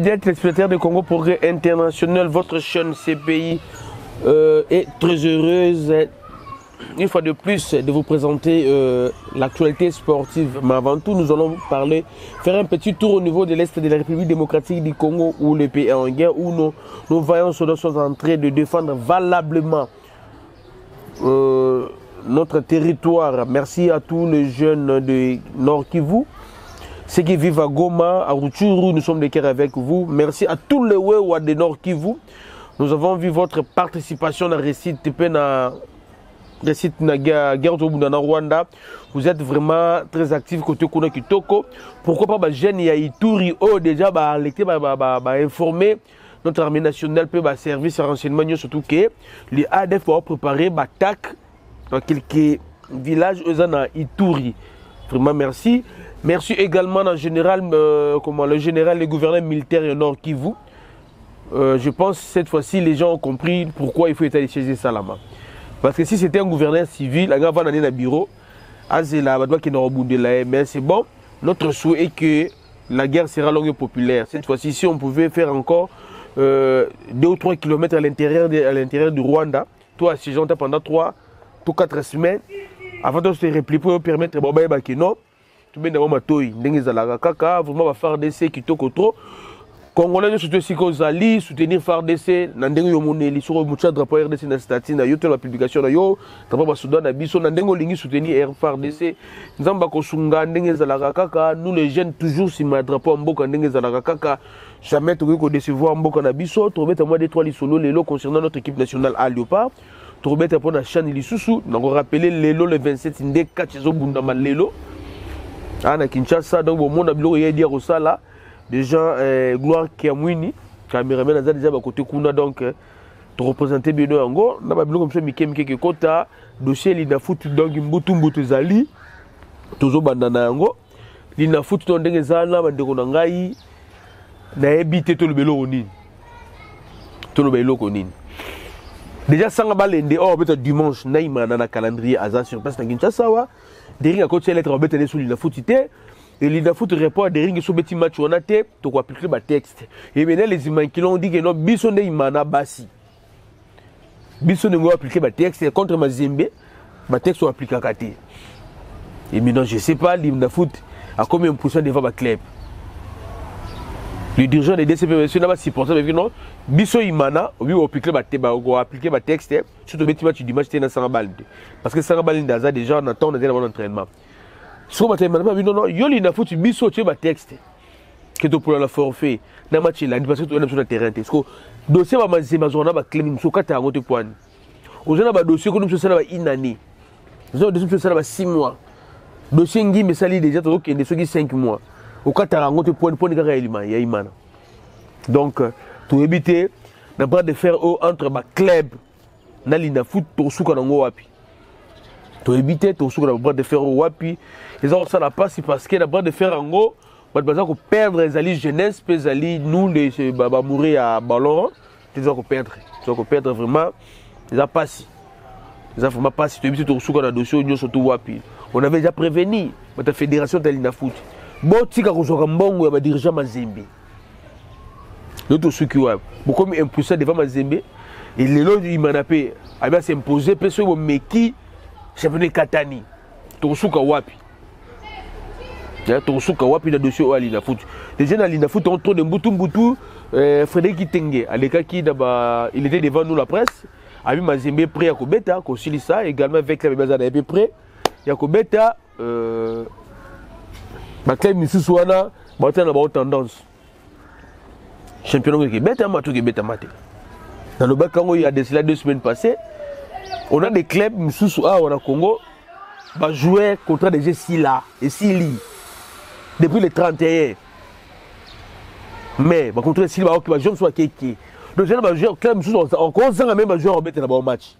Fidèle téléspectateur de Congo Progrès International, votre chaîne CPI est très heureuse une fois de plus de vous présenter l'actualité sportive. Mais avant tout, nous allons faire un petit tour au niveau de l'Est de la République démocratique du Congo, où le pays est en guerre, où nos vaillants soldats sont en train de défendre valablement notre territoire. Merci à tous les jeunes de Nord Kivu, ceux qui vivent à Goma, à Rutshuru, nous sommes de cœur avec vous. Merci à tous les Wewa de Nord Kivu. Nous avons vu votre participation dans le récit na guerre au Rwanda. Vous êtes vraiment très actifs côté Kuna Kitoko. Pourquoi pas jeunes ya Ituri déjà informer notre armée nationale peut service de renseignement, surtout que les ADF vont préparer l'attaque dans quelques villages à Ituri. Vraiment merci. Merci également en général, le général, le gouverneur militaire du Nord Kivu. Je pense que cette fois-ci, les gens ont compris pourquoi il faut étaler chez Salama. Parce que si c'était un gouverneur civil, il va aller dans le bureau, mais c'est bon. Notre souhait est que la guerre sera longue et populaire. Cette fois-ci, si on pouvait faire encore 2 ou 3 kilomètres à l'intérieur du Rwanda, toi, si j'entends pendant 3 ou 4 semaines, avant de se replier pour permettre de non. Tout bien d'avoir ma toy, vraiment va faire des qui toquent trop. Congolais surtout si qu'on allait soutenir FARDC, nandengo yomoneli sur le moucha drapeau RDC na statine na yote la publication na yo, drapeau Soudan na biso nandengo lingi soutenir FARDC. Nzamba ko sunga ndenge zalaka kaka, nous les jeunes toujours si ma drapeau mboka ndenge zalaka kaka, jamais to ko décevoir mboka na biso, to mettre moi des 3 lisolo lelo concernant notre équipe nationale à Léopard. To mettre pour na chaîne lisusu, na ko rappeler lelo le 27 ndé 4 zo bunda lelo. Na Kinshasa, donc au monde a bilo yé dire au sala des gens gloire Kiamwini caméraman a déjà côté kuna donc te représenter bien yango na ba bilo comme ça mikemike kota dossier li na foot donc mbutu zali tozo bandana yango li na foot to ndenge zala bandeko na ngai na ebité to le belo onini to le belo konini déjà sanga balende peut-être dimanche naïma na calendrier azan sur place na Kinshasa wa derrière côté lettre betene sous la foot té et l'Ina foot répond à des rings sur petit match on a té to ko appliquer ba texte et maintenant les images qui l'ont dit que non biso ne imana basi biso ne go appliquer ba texte contre Mazembe ba texte ou appliquer katé et maintenant je sais pas l'Ina foot à combien de pourcent devant ba club le dirigeant des DCP n'a pas supporté mais non biso imana oui appliquer ba texte surtout petit match du match té na Sangabal parce que Sangabal ndaza déjà on attend dans l'entraînement. Si vous avez non, il y a foutu biso tu ba texte que tu pour la forfait na match là parce que tu es sur le terrain parce que dossier va mazema zona ba claim so kata ngote point ozana ba dossier ko nous ça ba inani zo dossier ça ba 6 mois dossier ngi mais sali déjà to kende so 5 mois au kata ngote point ka réellement ya imana donc tu éviter na bras de fer entre ba club na lina foot to suka ngo wapi to éviter to suka na bras de fer wapi. Ils ont ça la passe parce que la bande de fer en gros, on perdre les alliés jeunesse, les alliés nous les mourir à ballon, ils ont perdre vraiment, ils ont passé. Ils ont vraiment passé. Tu as vu tout ce qu'on a dossier, on avait déjà prévenu la fédération de l'Inafoot. Bon, si on a un bon dirigeant Mazembe, l'autre ce qui est beaucoup impuissant devant Mazembe, et les lots il m'a appelé, il va s'imposer, personne mais qui, champion Katani, tout ce qu'on a Tosuka wapi na dossier au Alina Foot. Les jeunes Alina Foot ont trop de Mbutu, Frédéric Kitenge, à l'écart qui il était devant nous la presse. Ami Mazembe prêt à Kobeta, Kosilisa, également avec la Bazana et prêt. Yakobeta, Maclay Missouana, Martin a bonne tendance. Champion de Beta, Matou Beta Mate. Dans le Bakango, il y a des 2 semaines passées, on a des clubs Missouana au Congo, va jouer contre des G6 et Sili. Depuis le 31 mai, contre Sili, qui va jouer soit Keke. Donc, je vais jouer au club encore 100 même jouer en mettre au match.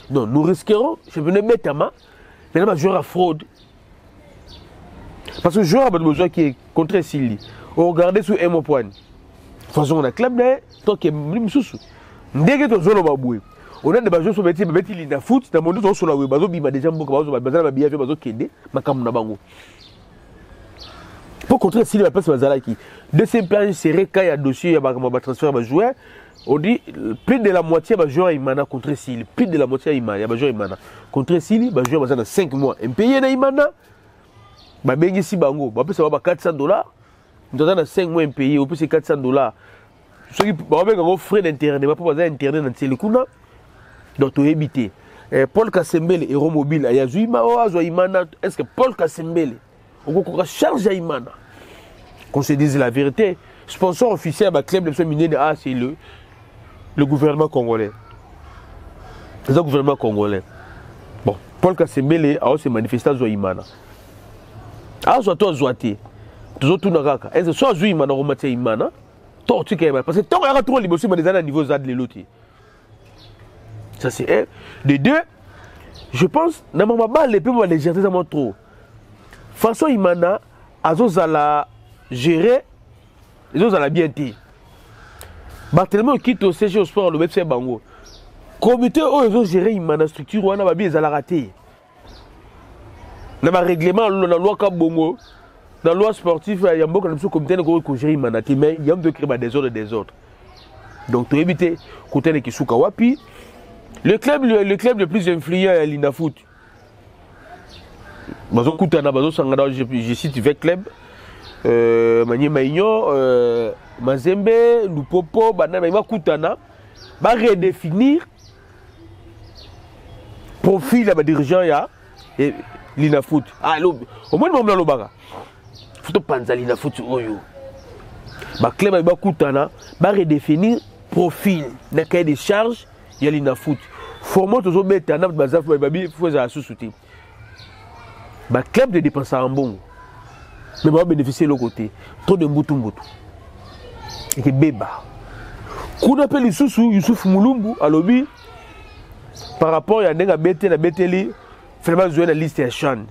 Non, nous risquerons, je venais mettre à main, mais là, jouer à fraude. Parce que le joueur a besoin qui est contre Sili. On regarde sur un point. De toute façon, on a club, tant qu'il y a un sous. Dès que tu as joué au Baboué, on a des joueurs sur le métier de foot, dans mon dos sur la web, il y a déjà beaucoup de choses, il y a des gens qui ont Pour contrer s'il y a pas de qui. Deuxième plan, c'est quand il y a dossier, il y a transfert de joueurs. On dit plus de la moitié de joueurs Imana contre Sili. Plus de la moitié Imana, il y a joueurs Imana. Contre Sili, les joueurs dans 5 mois. Un pays na Imana, bah bengi si bango, bah peut ça va $400. Nous dans 5 mois un pays, au plus c'est $400. Ceux qui bah ben un frais d'internet, bah pas internet dans télécuna. Donc tu éviter. Paul Kasembele héros mobile, il y a Imana, est-ce que Paul Kasembele on charge à Imana. Qu'on se dise la vérité. Sponsor officiel de club de minier, c'est le gouvernement congolais. C'est le gouvernement congolais. Bon, Paul Kasembele a aussi manifesté à Imana. Ah, soit toi, Zouati. Tu as tout nagaka. Est-ce que soit Imana ou Matia Imana? Toi, tu sais, parce que tant qu'il y a trop de liberté, mais à niveau ZAD les lotis. Ça, c'est un. De deux, je pense, dans ma balle, les peuples vont les gérer trop. François Imana, Azozala gérer, Azozala bien dit. Barthélemy quitte au CG au sport, le FC Bango. Comité où ils ont géré Imana structure, on a bien les raté. Dans le règlement, dans la loi Kabongo, dans la loi sportive, il y a beaucoup de comité qui gère Imana, mais il y a de créer des ordres. Donc, pour éviter, côté qui sont Kawapi, le club le plus influent est l'Inafoot. Je cite 20 clubs. Manye Maïno, Mazembe, Lupopo, Banana, Koutana. Va redéfinir profil de dirigeant et l'Inafoot. Ah, au moins, on va le baga. Faut penser l'Inafoot. Le club va Koutana va redéfinir profil de cahier de charge et l'Inafoot. Formons tous les bêtes, il faut les sous-soutenir. Le club de dépenser en bon. Mais on va bénéficier de l'autre côté. Trop de mboutou. Et que béba. Qu'on appelle Youssouf Moulumbu à l'obbi. Par rapport à la Beteli, finalement, jouer la liste à Chan.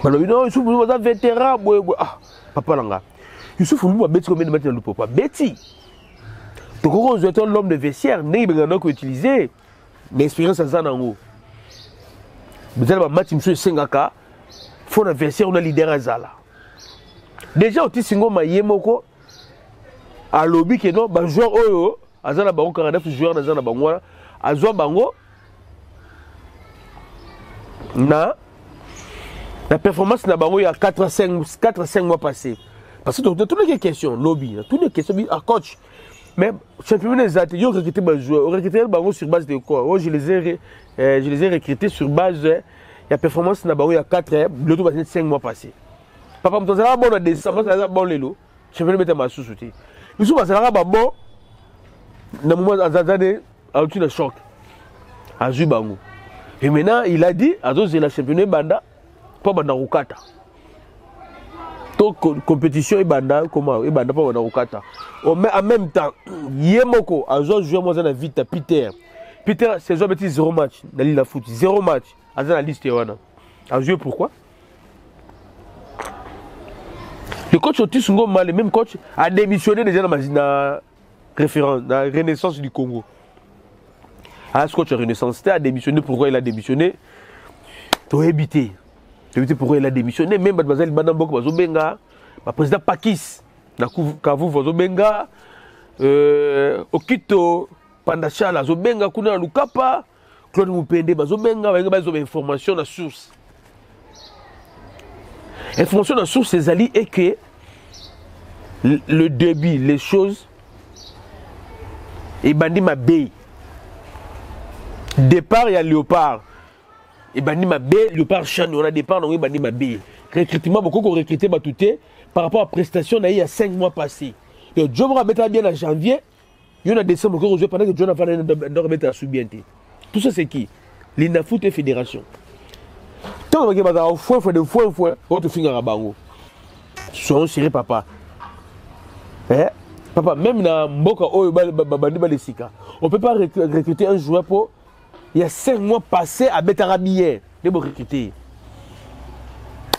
Non, Youssouf Moulumbu est un vétéran. Ah, papa Langa. Youssouf Moulumbu a bêti combien de mètres dans le papa? Bêti. Donc, on joue l'homme de vestiaire. N'est pas utilisé. L'expérience à Zanango. Vous avez un match, il faut un vestiaire, on a leader à Zala. Déjà, au Tissingo, Mayemoko, à lobby, qui est non, un joueur Oyo, à Zala Bango, 49 joueurs dans Zala Bango, à Zoa Bango, la performance n'a Bango, il y a 4 à 5 mois passés. Parce que dans toutes les questions, lobby, toutes les questions, à coach. Mais championnat des ateliers, on recruté des joueurs, on recruté des bango sur base de quoi? Je les ai recrutés sur base de la performance n'a il y a 4 ans, le tout va 5 mois passés. Papa, je suis bon à décembre, je suis bon les lots. Je vais mettre ma sous-souté. Je suis bon, dans le moment où il a choc. À Zubango. Et maintenant, il a dit, à tous la championnat Banda, pas Banda Rukata. Compétition et Banda, comment? Et Banda pas Banda Rukata. En même temps, Yemoko a joué moi dans la vie de Peter. Peter, c'est joué 0 match dans l'île de foot. 0 match. Dans la liste, a joué pourquoi? Le coach Otis Ngoma, le même coach, a démissionné déjà dans la référence, dans la Renaissance du Congo. Ah, ce coach de Renaissance a démissionné. Pourquoi il a démissionné? Pour éviter. Pourquoi il a démissionné? Même Mademoiselle Banambok Bazobenga, le président Pakis. Kavu Vazobenga, Okito, Pandachala, Zobenga, Kuna Lukapa, Claude Moupende, Bazobenga, Bazobenga, information de source. Information de source, c'est Ali et que le débit, les choses, et Bandi Mabé. Départ, il y a Léopard. Et Bandi Mabé, Léopard Chan, on a départ, on a Bandi Mabé. Recrutement, beaucoup ont recruté Batouté. Par rapport à la prestation, il y a 5 mois passés. Le job va mettre bien en janvier. Il y a décembre encore aujourd'hui pendant que John va remettre à sous-bienté. Tout ça, c'est qui? L'Inafoot et Fédération. Tant que vous avez un foin, vous avez finir à Bango. Soyons sérieux, papa. Papa, même dans Mboka, on ne peut pas recruter un joueur pour. Il y a 5 mois passés à Betarabien. Il faut recruter.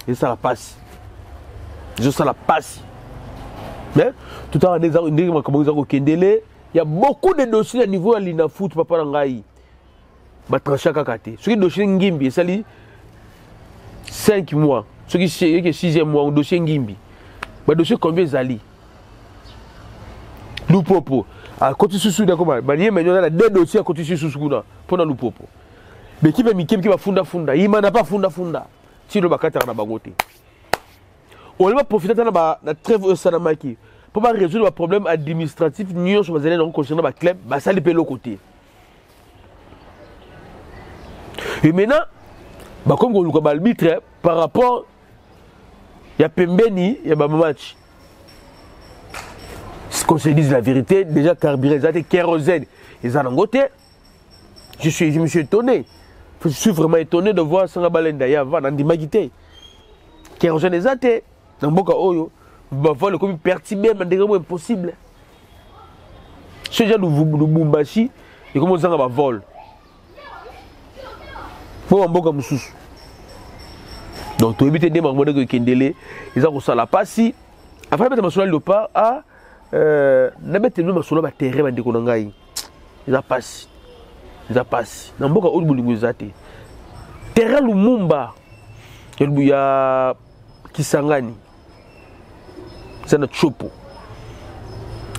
Et ça la passe. Ça la passe. Mais tout à l'heure, il y a beaucoup de dossiers à niveau de l'Inafoot, papa Langaï. Batrancha Kakate. Ce qui est dossier Ngimbi, ça lit 5 mois. Ce qui est 6e mois, dossier Ngimbi. Le dossier combien zali? Lupopo. À côté sous d'accord. Il y a deux dossiers à côté sous pour dans Lupopo. Mais qui va funda. Il n'a pas funda. Si le bakata na bagote. On va profiter de la trêve Sanamaki pour résoudre le problème administratif nous sur les éléments concernant le club, ça les paye l'autre côté. Et maintenant, comme on a l'arbitre par rapport il y a Pembeni, il y a un match. Si on se dit la vérité, déjà carburé, ça a été kérosène. Ils ont côté. Je me suis étonné. Je suis vraiment étonné de voir Sangabalenda Yava dans des magité. Kérosène, ils ont été. Dans le cas où il va voir le commun perturbé, mais c'est impossible. Ce genre de Bumbashi, il commence à avoir vol. Pour un bon comme sous. Donc, tu évites de demander que Kendele, ils ont ça la passe. Après, tu as le pas à. N'abete nous sur le terrain de Konangai. Ils ont passé. Dans le cas où ils ont été. Terrain Lumumba. Il y a Kisangani. C'est notre chopo.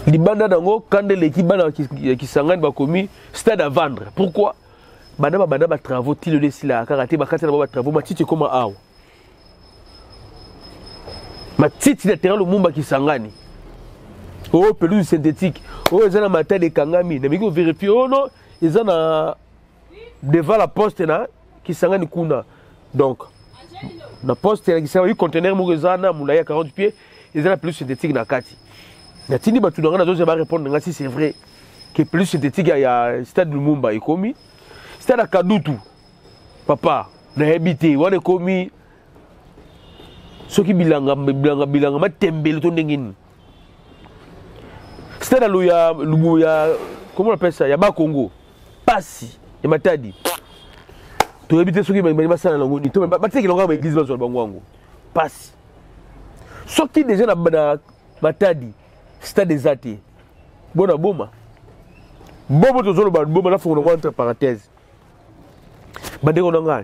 Les bandes d'ango, quand l'équipe qui s'engage va commis, stade à vendre. Pourquoi? Badaba travaux, il le là, karaté, bakati na travaux, ma titi comme awa. Ma titi de terrain le mumba qui s'engage. Oh, pelouse synthétique. Oh, ils ont la matin de Kangami. Mais ils vérifient, oh non, ils ont devant la poste qui s'engage kuna. Donc, la poste qui s'engage, il conteneur Mourezana, Moulaya 40 pieds. Ils ont plus synthétique dans Kati. La Tini Batoudan, nous allons répondre si c'est vrai que plus synthétique, il y a le stade de Lumumba est commis. Stade à Kadoutou, papa, n'a habité, on est commis. Ce qui bilanga, ma tembe, le tondengin. Stade à Louya, comment on appelle ça? Yaba Congo. Passi, et Matadi. Tu habites ce qui m'a ça dans l'angle. Tu m'as dit que l'on a l'église dans le Banguango. Passi. Ce qui déjà na Matadi, stade des athées. Bon à Boma. Bon, Boma, là, faut entre parenthèses. Bade on a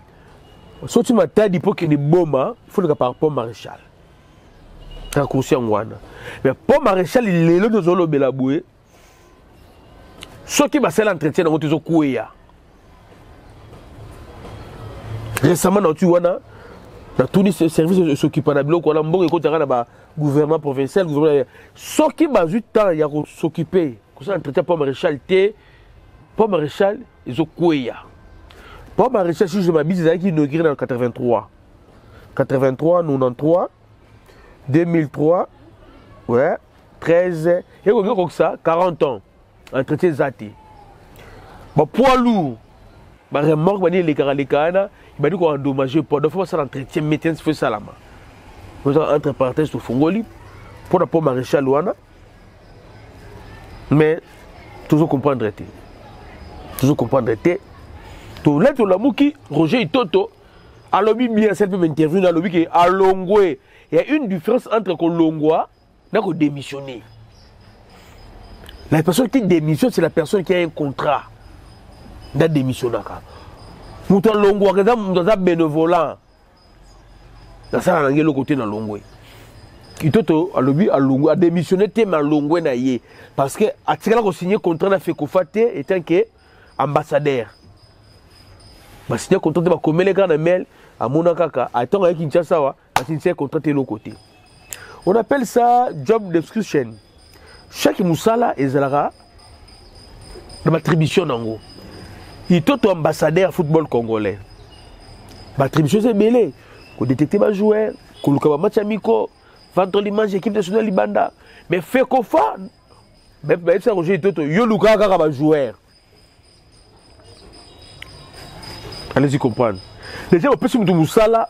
ce qui Matadi pour qu'il y ait Boma, il faut le par Pont Maréchal. T'as conscient, Wana. Mais Pont Maréchal, il est là de Zolo Belaboué. Ce qui m'a fait l'entretien dans votre Kouya. Récemment, dans Tuwana, dans tous les services s'occupent de l'eau, qu'on a un bon écoute dans le gouvernement provincial, ce qui m'a eu temps, il y a s'occuper. Comme ça, l'entretien Pont Maréchal, Pont Maréchal, ils ont Kouya. Pont Maréchal, si je m'habite, c'est qui inauguré en 83. 83, 93, 2003, ouais, 13, et comme ça, 40 ans. Entretien Zati. Bon, poids lourd, remorque, les Karalekana, il m'a dit qu'on a endommagé pour deux fois ça l'entretien, mettez ce ça là. Entre parenthèses, sur Fongoli, pour le Pont Maréchal Louana. Mais, toujours comprendre. Toujours comprendre. Tout l'être la mouki, Roger Itoto, à l'objet bien, celle peut m'intervenir dans l'objet qui est à Longwe. Il y a une différence entre Longwa et démissionner. La personne qui démissionne, c'est la personne qui a un contrat. N'a démissionné. Mouton Longwa, dans un bénévolat. Dans ça, on a le côté dans Longwe. Itoto, à l'objet, à Longwe, a démissionné, thème à Longwe naïe. Parce que, à ce qu'on a signé contrat, on a fait Kofate, étant ambassadeur. Bah, si tu as contracté comme les gars mail à Monakaka, à temps avec Kinshasa, tu as contracté de l'autre côté. On appelle ça job description. Chaque moussala est là dans l'attribution d'ango. Il est ambassadeur football congolais. L'attribution c'est belé. Qu'on détecte les joueurs, qu'on loue match amico, vendre l'image équipe nationale Libanda. Mais fait qu'on fa, même ça Roger Toto, yo luka kaka joueur. Allez-y comprendre. Déjà, on peut se mettre Moussala.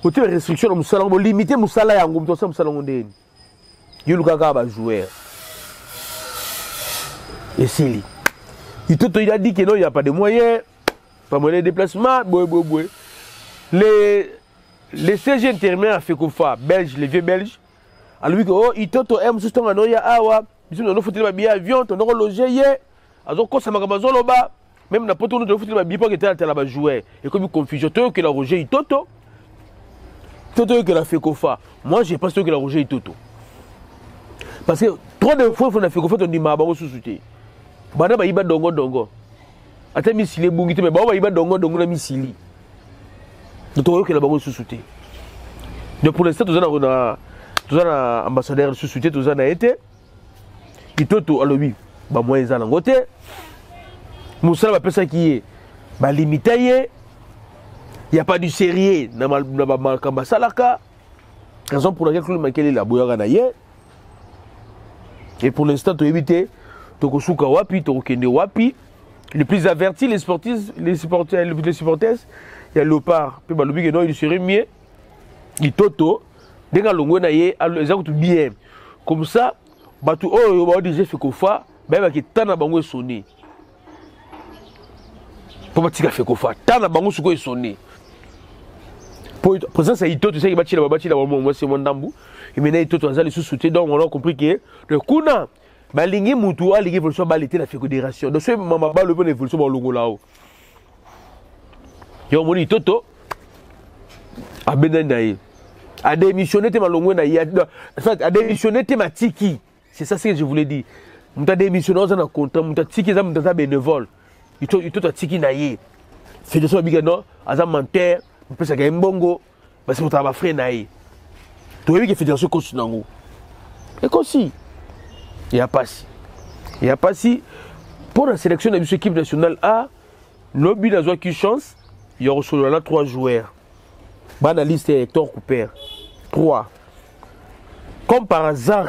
On peut restriction à Moussala. On peut limiter Moussala et on peut Moussala. Il y a un joueur. Et c'est lui. Il a dit que non, il n'y a pas de moyens. Pas de moyens de déplacement. Les CG intermédiaires à Fekofa, Belge, les vieux Belges. Alors, il aime ce temps. Il y a awa. Il y a un billet avion. On a logé hier. Alors, quand ça m'a commencé là-bas. Même la poteau de foot, il m'a dit pas que tu là-bas jouer. Et comme il confusion, que la Roger Itoto. Toto que la Fekofa. Moi, je pense que la Roger est Toto. Parce que trop de fois, on a Fekofa, on dit ma bango sous-souté. Bana ba iba dongo dongo. Ata misili bungite mais ba iba dongo dongo na misili. Toto que la bango sous-souté. Donc pour l'instant, on a ambassadeur sous-souté, tout ça a été. Et Toto à l'objet, bah moi ils en ont côté. Moussa va penser qui est, bah limité. Il n'y a pas du sérieux dans ma Kambasalaka. Raison pour laquelle le mec est la boya naye. Et pour l'instant, tu évites Tokosuka Wapi, Tokende Wapi. Les plus avertis, les supporters, il y a Léopard, puis bah le non, il serait mieux. Il Toto, dès que l'on naye, ils ont tout bien. Comme ça, bah tout oh, bah déjà fait Kofa, bah qui tana bango sonné. Pour pas tirer fait Kofa, tana bango suko sonné. Pour ça, c'est Ito, tu sais, il bâtit là, moi, c'est mon dambou. Et maintenant, Ito, tu as les sous-soutés, donc on a compris que le Kuna, bah, l'ingé moutou, l'évolution, bah, l'été, la fédération. Donc, c'est ma balle, le bon évolution, bah, le là-haut. Yo, mon Ito, a Benaï, a démissionné, t'es malongo, en fait, a démissionné, t'es ma tiki. C'est ça ce que je voulais dire. Mouta démissionné, on a content, mouta tiki, ça mouta bénévole. Ito, ta tiki naïe. Fédération, bigano, azam menteur. Parce que Mbongo, c'est pour ta frère naïe. Tu vois que la fédération continue en haut. Et comme si, il n'y a pas si. Il n'y a pas si. Pour la sélection de l'équipe nationale A, le but n'a qui chance, il y aura sur là 3 joueurs. Dans la liste, Hector Cooper. 3. Comme par hasard,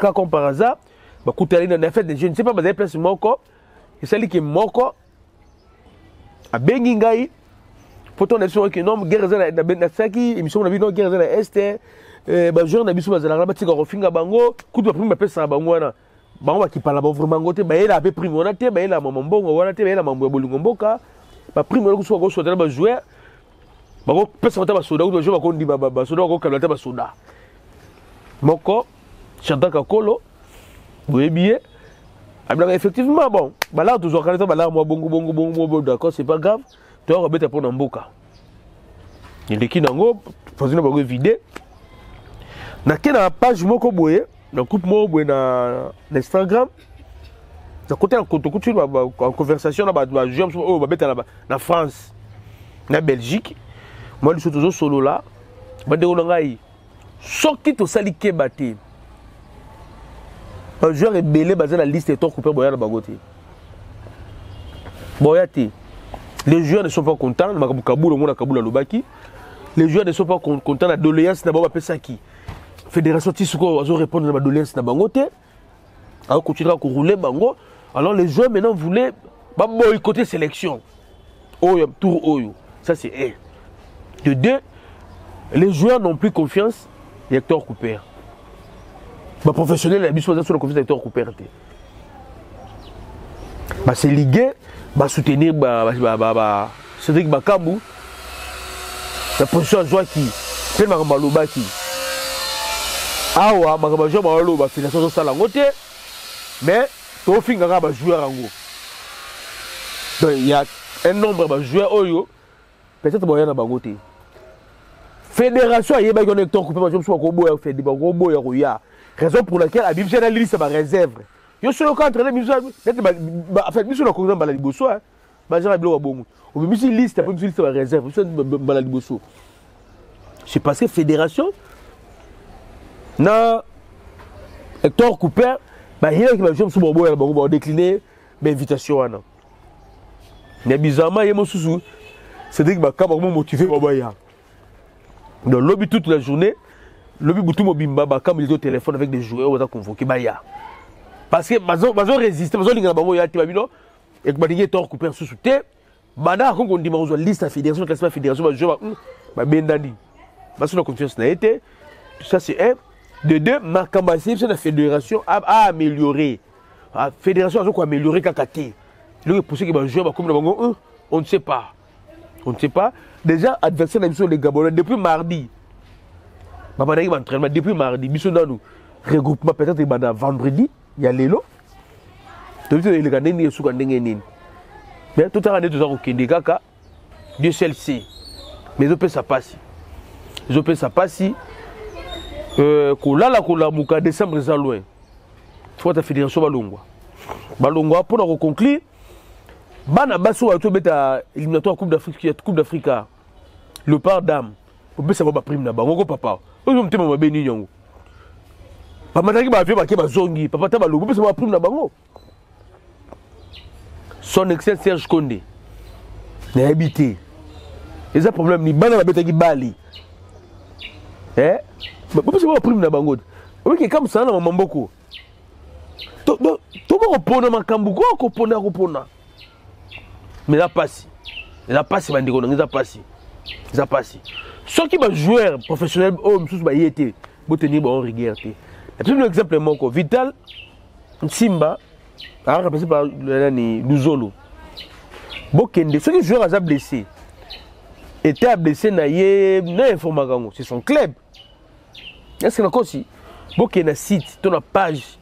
bah, Koutali n'a fait des jeunes. Je ne sais pas, mais il y a place Moko. Et celle qui est Moko, à Bengingaï. Pourtant, on a vu que non, guerre na saki, émission on a vu non guerre na est, bah joueur na biso bazala ba tika rofinga bango, coup de prime pesa bango na. Bango ba ki parla ba vraiment ngote, ba ela be prime on a te, ba ela mamambongo wana te, ba ela mambo bolingo mboka. Ba prime ko so go so tala ba joueur. Ba go pesa ba soda, ko joueur ba ko ndi ba soda ko kalata ba soda. Moko Chantal Kakolo, bien. Effectivement bon, bah là toujours quand ba là moi bongo d'accord, c'est pas grave. Tu vas remettre pour Namboka. Il y a qui nango, faut une bague vidée. Na quelle page moko boye, na coupe mo boye na Instagram. Na côté en conversation na ba jouer oh ba mettre là na France, na Belgique. Moi je suis toujours solo là. Ba de ngai. Soki to sali kebate. Un joueur est belé basé la liste et toi couper boya na bagote. Boyati. Les joueurs ne sont pas contents. Les joueurs ne sont pas contents de la doléance de la Pesaki. La fédération Tissouko a répondu à la doléance de la Bangote. Alors, continuer à rouler Bango. Alors, les joueurs maintenant voulaient boycotter la sélection. Oyo, tour Oyo. Ça, c'est un. De 2, les joueurs n'ont plus confiance en Hector Cooper. Les professionnels, ils ont confiance en Hector Cooper. C'est ligué. Soutenir Cédric Bakambu, la position de joueur qui fait Makamaloba qui awa Makamaloba Maloba fédération de Salangote, mais au fin de joueur en gros. Donc il y a un nombre de joueurs Oyo, peut-être moyen à Bangote. Fédération, il y a un hectare coupé, je me suis dit fait des bagos ya raison pour laquelle Abib c'est la liste ma réserve. Yo suis encore entraîné en fait mission na baladi bosso hein ba jara bilo bongo on peut mission liste après mission liste la réserve mission baladi bosso c'est parce que fédération na Hector Cooper ba il y a qui va jouer sur bobo ya bango décliner mais invitation wana mais bizarrement il y a mon sousou Cédric Bakaba comment motiver baba ya dans le lobby toute la journée le lobby Boutou Mobimba Bakam il est au téléphone avec des joueurs on a convoqué baya. Parce que bazo résister, bazo linga bango ya tibabino et que badingue Hector Cooper sous souté bana ko on dit ma liste à fédération classement fédération ba bendandi baso na confiance na été ça c'est un de 2 Makambasi c'est la fédération a amélioré la fédération a amélioré kakati le pour ceux qui va jouer comme bango on ne sait pas déjà adversaire na mission les Gabonais depuis mardi baba na entraînement depuis mardi biso nanu regroupement peut-être bana vendredi. Il y a l'élo. Tu sais, il y a des gens qui sont en mais tout à l'heure, tout ça, Dieu seul sait. Mais je peux ça passer. Je peux ça passer. Kolala kolamuka décembre za loin. Faut ta fédération balongwa. Balongwa pour conclure. Bana baso a to beta éliminatoire Coupe d'Afrique. Le part d'âme. Pour ça va prime na bango papa. Ozo mtema mabeni nyongo. Papa mataki ba vie ba ke bazongi, papa ta balongo, ça va prime na bango. Son excellence Serge Condé. N'a habité. Et ça problème ni bana beta ki bali. Pourquoi ça va prime na bango? Oui, comme ça na mamboko. To repona makambu ko repona. Mais la passe. La passe va ndiko nga passe. Ça passe. Ceux qui sont joueurs professionnels sous ba yété, bo tenir ba rigueur té. Et puis l'exemple moko Vital Simba a remplacé par Luzolo. Bokende, ceux qui joueurs a blessé. Était blessé na information, c'est son club. Est-ce que encore si Bokende site, ton page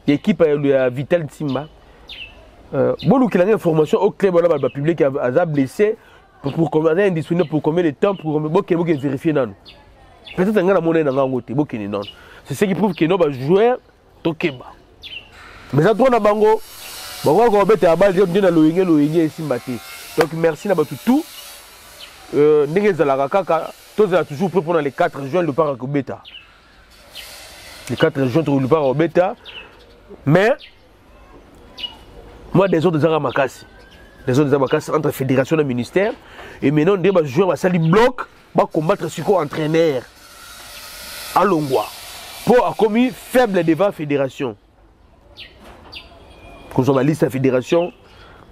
l'équipe de Vital Simba. Bon qui a une information au club là ba public a blessé pour commander indisponible pour combien de temps pour Bokende vérifier nan. Peut-être nga na monnaie na ngote Bokende non. C'est ce qui prouve que nos joueurs tokeba. Mais ça tourne à bango. Bango ko bete a balle de na loyenge Simbati. Donc merci na batu tout. Ndenge za kaka tous là toujours prêt pour les 4 juin le parc beta. Les 4 juin le parc beta. Mais moi des autres zara makasi. Des autres zara makasi entre fédération et ministère et maintenant des joueurs va sali bloc va combattre sur entraîneur. À Longwa. Pour a commis faible devant la fédération. Quand on va liste la fédération,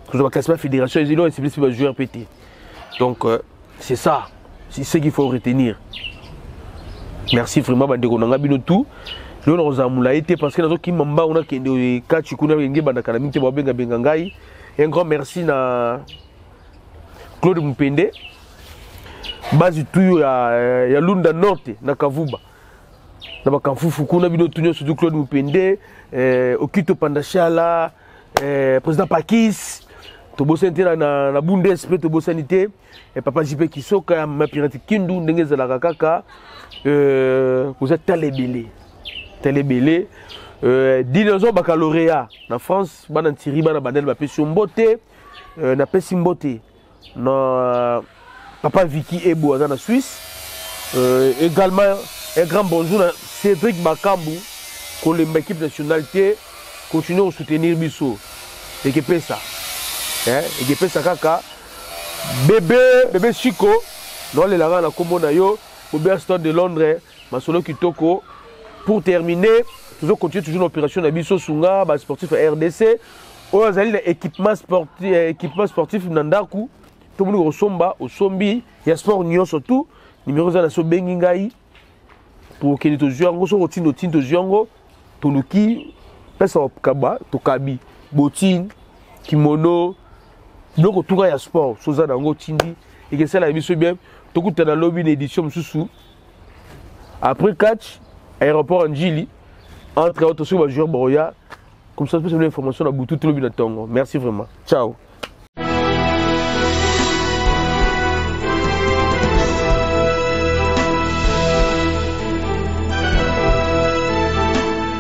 quand on va classer la fédération, ils ont essayé de jouer pété. Donc, c'est ça. C'est ce qu'il faut retenir. Merci vraiment, Bandeko Nangabino tout. Nous avons été parce que nous avons un grand merci à Claude Mpende. Basi tout ya Lunda Norte, na Kavuba. Na bakamfufu kuna bino tunyo surtout Claude Mupende Okito Pandachala président Pakis to bosente na Bundes pe to bosanité et papa JP Kisoka ma pirate Kindu ndenge za la kaka vous êtes télébélé dinosaure baccalauréat na France bana Thierry bana Bandel ba pesi mbote na pesi mbote na papa Vicky Ebo na Suisse également un grand bonjour à Cédric Bakambu, pour l'équipe nationale, continue à soutenir Bisso. Équipe ça. Équipe ça, kaka. Bébé Chico, dans les lavants à Komonayo, au Stade de Londres, Masolo Kitoko. Pour terminer, toujours continuer toujours l'opération de Bisso Sunga, sportif RDC. Au équipement sportif Nandaku, tout le monde au Somba, au Sombi, il y a sport Nyon surtout, numéro 1 à Bengingaï. Pour que les gens soient au Ziongo, Toluki, Pesa Kaba, Tokabi, Botin, Kimono, donc tout le sport, Sosa Dango Tindi, et que ça la mission bien, tout le dans lobby d'édition sous. Après catch, aéroport Angili, entre autres sur le joueur Boroya, comme ça, je peux vous l'information à tout le lobby de Tongo. Merci vraiment. Ciao.